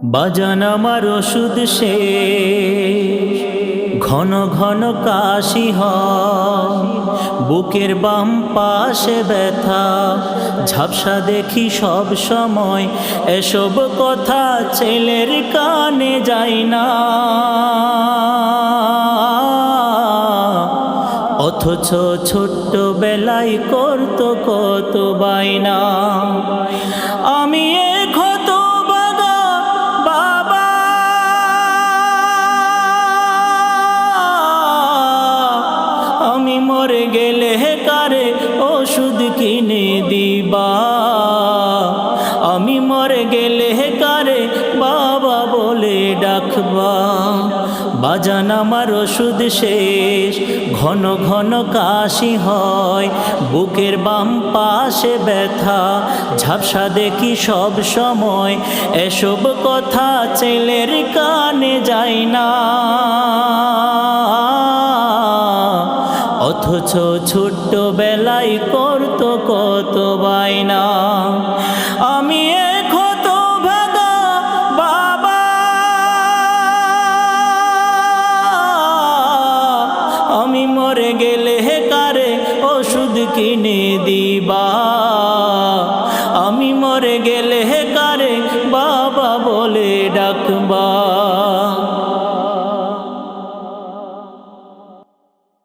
বাজান আমার ওষুধ শেষ, ঘন ঘন কাশি হয়, বুকের বাম পাশে ব্যথা, ঝাপসা দেখি সব সময়। এসব কথা ছেলের কানে যায় না, অথচ ছোট্ট বেলায় করতো কত বায়না। আমি আমি মরে গেলে কারে ওষুধ কিনে দিবা, আমি মরে গেলে কারে বাবা বলে ডাকবা। বাজান আমার ওষুধ শেষ, ঘন ঘন কাশি হয়, বুকের বাম পাশে ব্যথা, ঝাপসা দেখি সব সময়। এসব কথা ছেলের কানে যায় না, অথচ ছোট্ট বেলায় করতো কত বায়না। আমি ক্ষত ভাগা বাবা, আমি মরে গেলে কারে ওষুধ কিনে দিবা, আমি মরে গেলে কারে বাবা বলে ডাকবা।